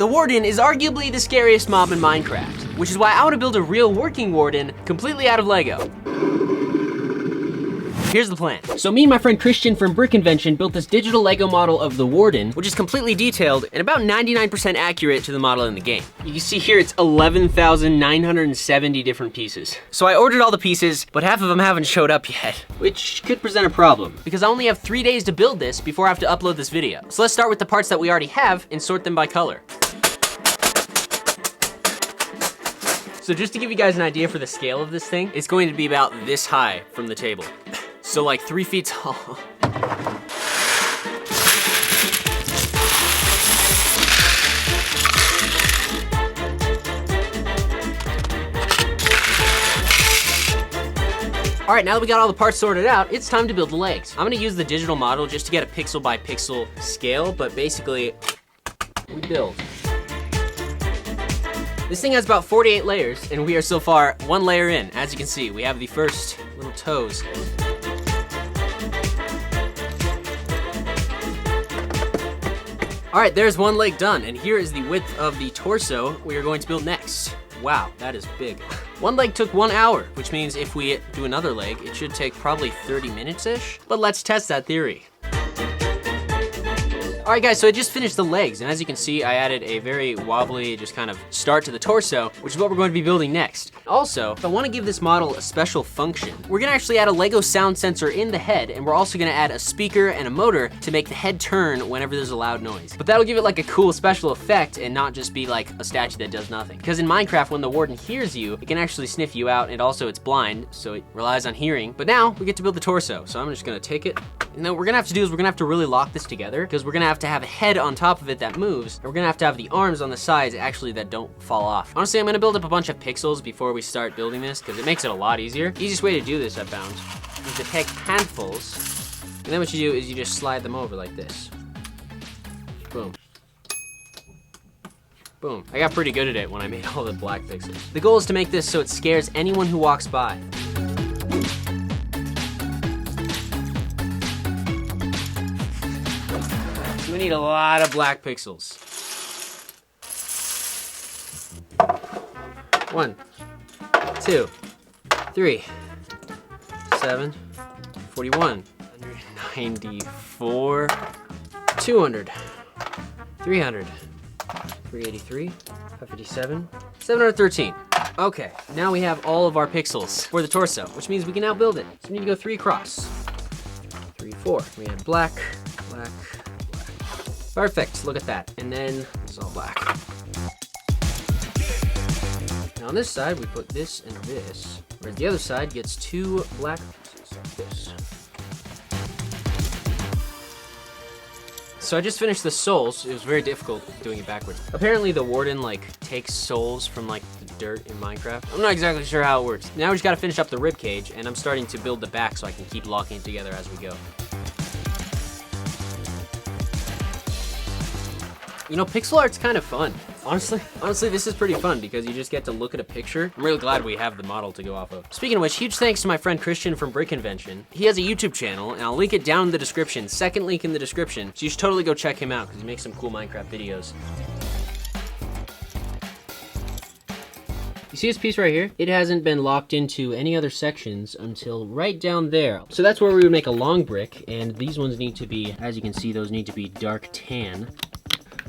The Warden is arguably the scariest mob in Minecraft, which is why I want to build a real working Warden completely out of Lego. Here's the plan. So me and my friend Christian from Brick Invention built this digital Lego model of the Warden, which is completely detailed and about 99% accurate to the model in the game. You can see here it's 11,970 different pieces. So I ordered all the pieces, but half of them haven't showed up yet, which could present a problem because I only have 3 days to build this before I have to upload this video. So let's start with the parts that we already have and sort them by color. So just to give you guys an idea for the scale of this thing, it's going to be about this high from the table. So like 3 feet tall. All right, now that we got all the parts sorted out, it's time to build the legs. I'm gonna use the digital model just to get a pixel by pixel scale, but basically, we build. This thing has about 48 layers, and we are so far 1 layer in. As you can see, we have the first little toes. All right, there's 1 leg done, and here is the width of the torso we are going to build next. Wow, that is big. 1 leg took 1 hour, which means if we do another leg, it should take probably 30 minutes-ish. But let's test that theory. All right guys, so I just finished the legs, and as you can see, I added a very wobbly, just kind of start to the torso, which is what we're going to be building next. Also, if I want to give this model a special function, we're gonna actually add a Lego sound sensor in the head, and we're also gonna add a speaker and a motor to make the head turn whenever there's a loud noise. But that'll give it like a cool special effect and not just be like a statue that does nothing. Because in Minecraft, when the Warden hears you, it can actually sniff you out, and also it's blind, so it relies on hearing. But now, we get to build the torso, so I'm just gonna take it. And then what we're gonna have to do is we're gonna have to really lock this together, because we're gonna have to have a head on top of it that moves, and we're gonna have to have the arms on the sides actually that don't fall off. Honestly, I'm gonna build up a bunch of pixels before we start building this, because it makes it a lot easier. Easiest way to do this, I found, is to take handfuls, and then what you do is you just slide them over like this. Boom. Boom. I got pretty good at it when I made all the black pixels. The goal is to make this so it scares anyone who walks by. We need a lot of black pixels. 1, 2, 3, 7, 41, 194, 200, 300, 383, 557, 713. Okay, now we have all of our pixels for the torso, which means we can now build it. So we need to go 3 across. 3, 4. We have black, black, perfect, look at that. And then it's all black. Now on this side, we put this and this, whereas the other side gets 2 black pieces like this. So I just finished the souls. It was very difficult doing it backwards. Apparently the Warden like takes souls from like the dirt in Minecraft. I'm not exactly sure how it works. Now we just gotta finish up the rib cage, and I'm starting to build the back so I can keep locking it together as we go. You know, pixel art's kind of fun. Honestly, this is pretty fun because you just get to look at a picture. I'm really glad we have the model to go off of. Speaking of which, huge thanks to my friend Christian from Brick Invention. He has a YouTube channel, and I'll link it down in the description. Second link in the description. So you should totally go check him out because he makes some cool Minecraft videos. You see this piece right here? It hasn't been locked into any other sections until right down there. So that's where we would make a long brick, and these ones need to be, as you can see, those need to be dark tan.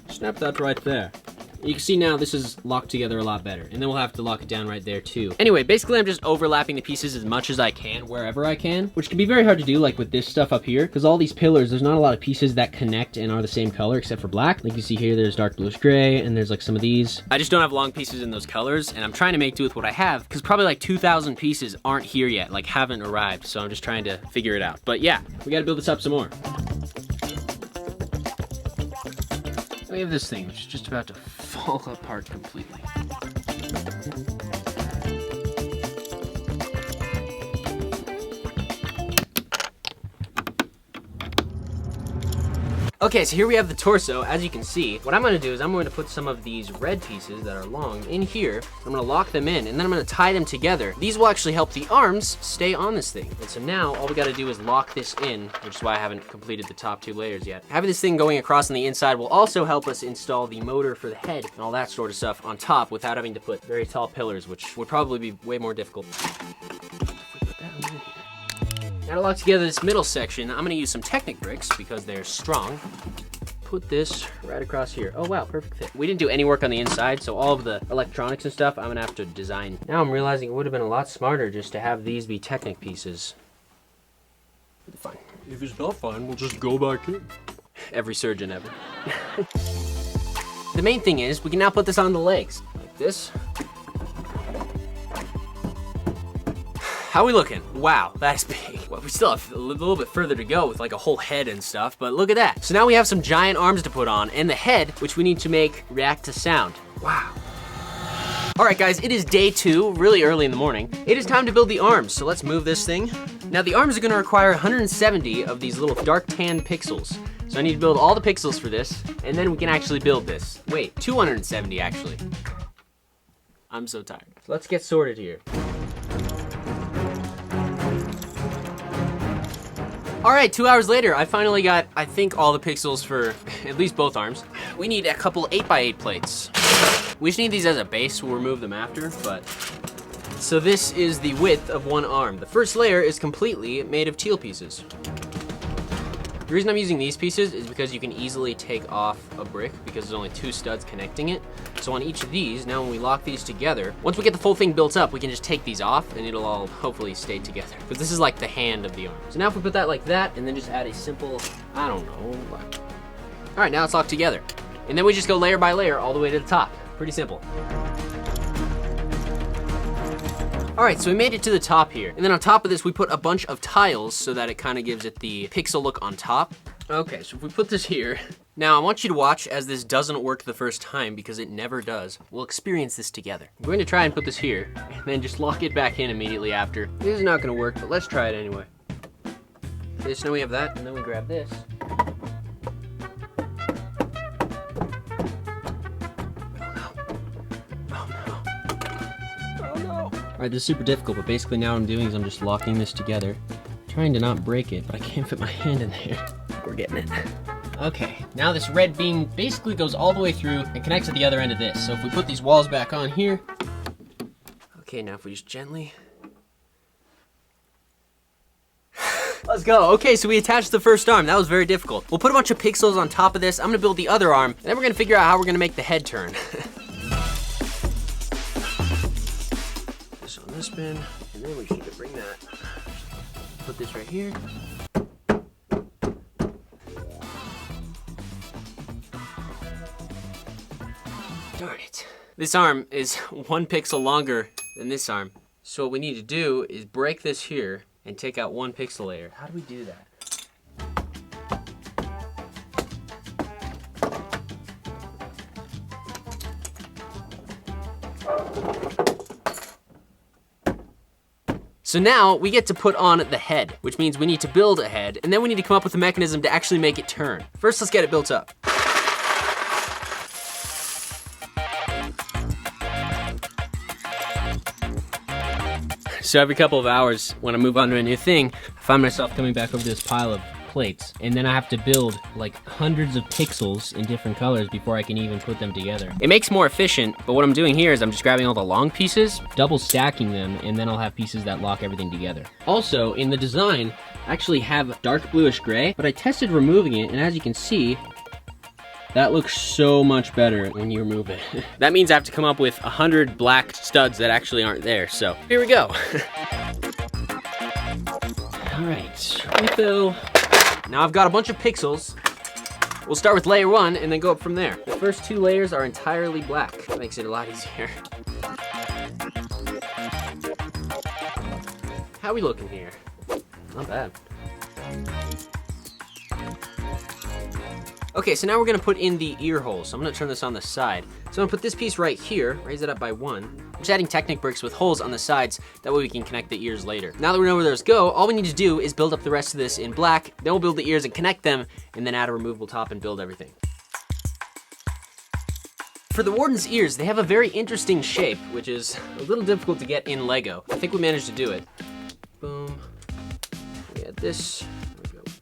Snap that right there. You can see now this is locked together a lot better, and then we'll have to lock it down right there too. Anyway, basically I'm just overlapping the pieces as much as I can wherever I can, which can be very hard to do like with this stuff up here, because all these pillars, there's not a lot of pieces that connect and are the same color except for black. Like you see here, there's dark bluish gray, and there's like some of these. I just don't have long pieces in those colors, and I'm trying to make do with what I have, because probably like 2,000 pieces aren't here yet, like haven't arrived, so I'm just trying to figure it out. But yeah, we gotta build this up some more. We have this thing, which is just about to fall apart completely. Okay, so here we have the torso. As you can see, what I'm gonna do is I'm going to put some of these red pieces that are long in here. I'm gonna lock them in, and then I'm gonna tie them together. These will actually help the arms stay on this thing. And so now all we gotta do is lock this in, which is why I haven't completed the top 2 layers yet. Having this thing going across on the inside will also help us install the motor for the head and all that sort of stuff on top without having to put very tall pillars, which would probably be way more difficult. Now to lock together this middle section, I'm gonna use some Technic bricks because they're strong. Put this right across here. Oh wow, perfect fit. We didn't do any work on the inside, so all of the electronics and stuff, I'm gonna have to design. Now I'm realizing it would have been a lot smarter just to have these be Technic pieces. Fine. If it's not fine, we'll just go back in. Every surgeon ever. The main thing is, we can now put this on the legs, like this. How are we looking? Wow, that's big. Well, we still have a little bit further to go with like a whole head and stuff, but look at that. So now we have some giant arms to put on and the head, which we need to make react to sound. Wow. All right, guys, it is day 2, really early in the morning. It is time to build the arms, so let's move this thing. Now the arms are gonna require 170 of these little dark tan pixels. So I need to build all the pixels for this, and then we can actually build this. Wait, 270 actually. I'm so tired. So let's get sorted here. All right, 2 hours later, I finally got, I think, all the pixels for at least both arms. We need a couple 8x8 plates. We just need these as a base, we'll remove them after, but. So this is the width of one arm. The first layer is completely made of teal pieces. The reason I'm using these pieces is because you can easily take off a brick because there's only 2 studs connecting it. So on each of these, now when we lock these together, once we get the full thing built up, we can just take these off and it'll all hopefully stay together. Because this is like the hand of the arm. So now if we put that like that and then just add a simple, I don't know. All right, now it's locked together. And then we just go layer by layer all the way to the top. Pretty simple. All right, so we made it to the top here. And then on top of this, we put a bunch of tiles so that it kind of gives it the pixel look on top. Okay, so if we put this here, now I want you to watch as this doesn't work the first time because it never does. We'll experience this together. I'm going to try and put this here and then just lock it back in immediately after. This is not gonna work, but let's try it anyway. Okay, so now we have that, and then we grab this. All right, this is super difficult, but basically now what I'm doing is I'm just locking this together, trying to not break it, but I can't fit my hand in there. We're getting it. Okay, now this red beam basically goes all the way through and connects at the other end of this. So if we put these walls back on here, okay, now if we just gently, let's go. Okay, so we attached the first arm. That was very difficult. We'll put a bunch of pixels on top of this. I'm gonna build the other arm, and then we're gonna figure out how we're gonna make the head turn. On this bin, and then we need to bring that. Put this right here. Darn it. This arm is 1 pixel longer than this arm. So what we need to do is break this here and take out 1 pixel layer. How do we do that? So now we get to put on the head, which means we need to build a head, and then we need to come up with a mechanism to actually make it turn. First, let's get it built up. So every couple of hours, when I move on to a new thing, I find myself coming back over this pile of plates, and then I have to build like hundreds of pixels in different colors before I can even put them together. It makes more efficient, but what I'm doing here is I'm just grabbing all the long pieces, double stacking them, and then I'll have pieces that lock everything together. Also, in the design, I actually have dark bluish gray, but I tested removing it, and as you can see, that looks so much better when you remove it. That means I have to come up with 100 black studs that actually aren't there, so here we go. All right, refill. Now I've got a bunch of pixels. We'll start with layer 1 and then go up from there. The first 2 layers are entirely black. That makes it a lot easier. How we looking here? Not bad. Okay, so now we're gonna put in the ear holes. So I'm gonna turn this on the side. So I'm gonna put this piece right here, raise it up by 1. I'm just adding Technic bricks with holes on the sides, that way we can connect the ears later. Now that we know where those go, all we need to do is build up the rest of this in black, then we'll build the ears and connect them, and then add a removable top and build everything. For the Warden's ears, they have a very interesting shape, which is a little difficult to get in Lego. I think we managed to do it. Boom. We add this.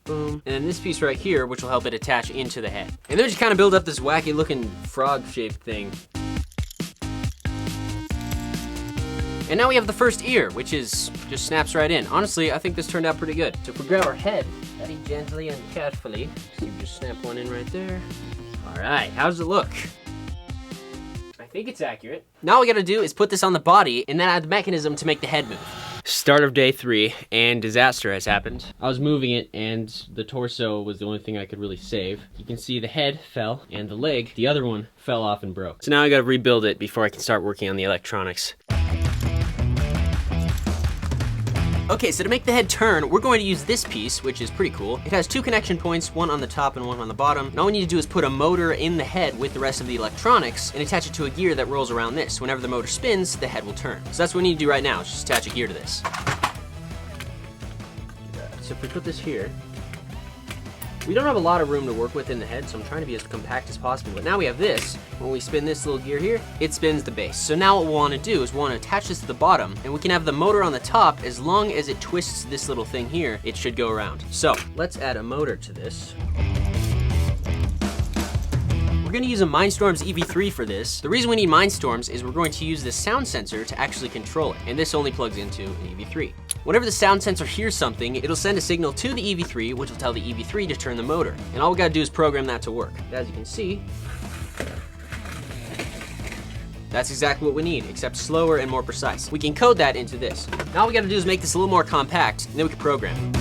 Boom. And then this piece right here, which will help it attach into the head. And then just kind of build up this wacky looking frog-shaped thing. And now we have the first ear, which is just snaps right in. Honestly, I think this turned out pretty good. So if we grab our head, very gently and carefully, see if we just snap one in right there. All right, how does it look? I think it's accurate. Now all we gotta do is put this on the body and then add the mechanism to make the head move. Start of day 3, and disaster has happened. I was moving it, and the torso was the only thing I could really save. You can see the head fell, and the leg, the other one, fell off and broke. So now I gotta rebuild it before I can start working on the electronics. Okay, so to make the head turn, we're going to use this piece, which is pretty cool. It has 2 connection points, one on the top and one on the bottom. And all we need to do is put a motor in the head with the rest of the electronics and attach it to a gear that rolls around this. Whenever the motor spins, the head will turn. So that's what we need to do right now, is just attach a gear to this. So if we put this here, we don't have a lot of room to work with in the head, so I'm trying to be as compact as possible. But now we have this. When we spin this little gear here, it spins the base. So now what we'll want to do is we'll want to attach this to the bottom, and we can have the motor on the top. As long as it twists this little thing here, it should go around. So let's add a motor to this. We're gonna use a Mindstorms EV3 for this. The reason we need Mindstorms is we're going to use this sound sensor to actually control it, and this only plugs into an EV3. Whenever the sound sensor hears something, it'll send a signal to the EV3, which will tell the EV3 to turn the motor. And all we gotta do is program that to work. As you can see, that's exactly what we need, except slower and more precise. We can code that into this. Now all we gotta do is make this a little more compact, and then we can program it.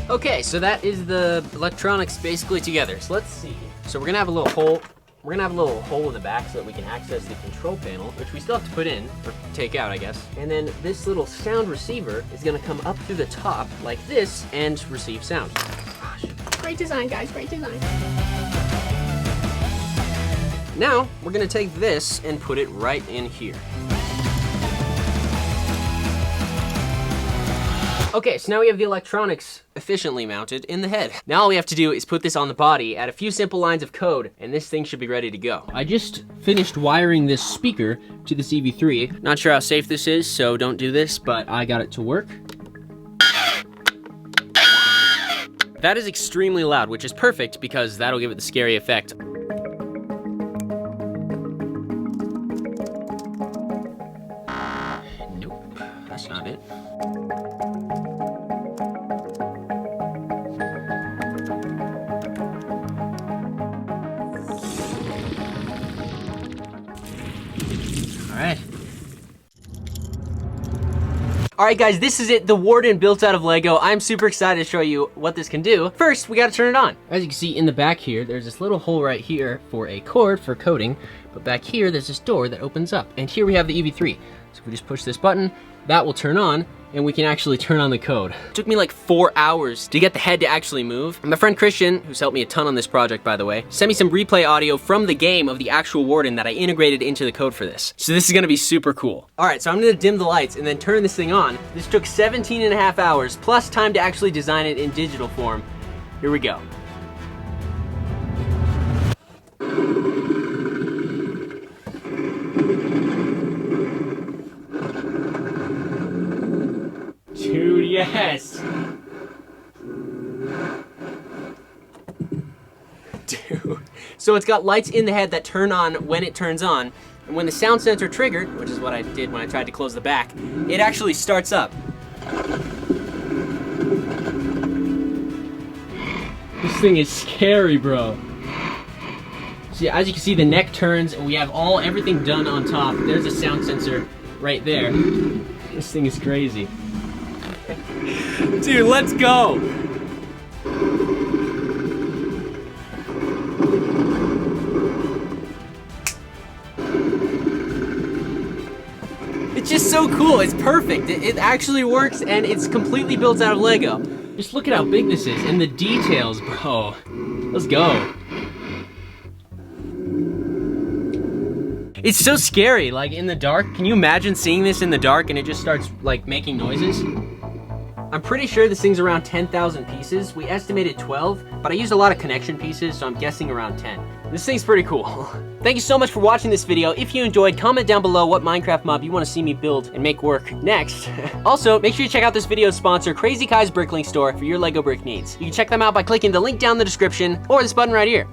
Okay, so that is the electronics basically together. So let's see. So we're gonna have a little hole. We're gonna have a little hole in the back so that we can access the control panel, which we still have to put in, or take out, I guess. And then this little sound receiver is gonna come up through the top like this and receive sound. Gosh, great design, guys, great design. Now, we're gonna take this and put it right in here. Okay, so now we have the electronics efficiently mounted in the head. Now all we have to do is put this on the body, add a few simple lines of code, and this thing should be ready to go. I just finished wiring this speaker to this EV3. Not sure how safe this is, so don't do this, but I got it to work. That is extremely loud, which is perfect because that'll give it the scary effect. Nope, that's not it. All right, guys, this is it, the Warden built out of Lego. I'm super excited to show you what this can do. First, we gotta turn it on. As you can see in the back here, there's this little hole right here for a cord for coding, but back here, there's this door that opens up. And here we have the EV3. So if we just push this button, that will turn on, and we can actually turn on the code. It took me like 4 hours to get the head to actually move. And my friend Christian, who's helped me a ton on this project, by the way, sent me some replay audio from the game of the actual Warden that I integrated into the code for this. So this is gonna be super cool. All right, so I'm gonna dim the lights and then turn this thing on. This took 17.5 hours, plus time to actually design it in digital form. Here we go. Dude, yes! Dude. So it's got lights in the head that turn on when it turns on, and when the sound sensor triggered, which is what I did when I tried to close the back, it actually starts up. This thing is scary, bro. See, as you can see, the neck turns, and we have everything done on top. There's a sound sensor right there. This thing is crazy. Dude, let's go! It's just so cool, it's perfect. It actually works, and it's completely built out of Lego. Just look at how big this is and the details, bro. Let's go. It's so scary, like in the dark. Can you imagine seeing this in the dark and it just starts like making noises? I'm pretty sure this thing's around 10,000 pieces. We estimated 12, but I used a lot of connection pieces, so I'm guessing around 10. This thing's pretty cool. Thank you so much for watching this video. If you enjoyed, comment down below what Minecraft mob you want to see me build and make work next. Also, make sure you check out this video's sponsor, Crazy Kai's Brickling Store, for your Lego brick needs. You can check them out by clicking the link down in the description or this button right here.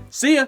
See ya!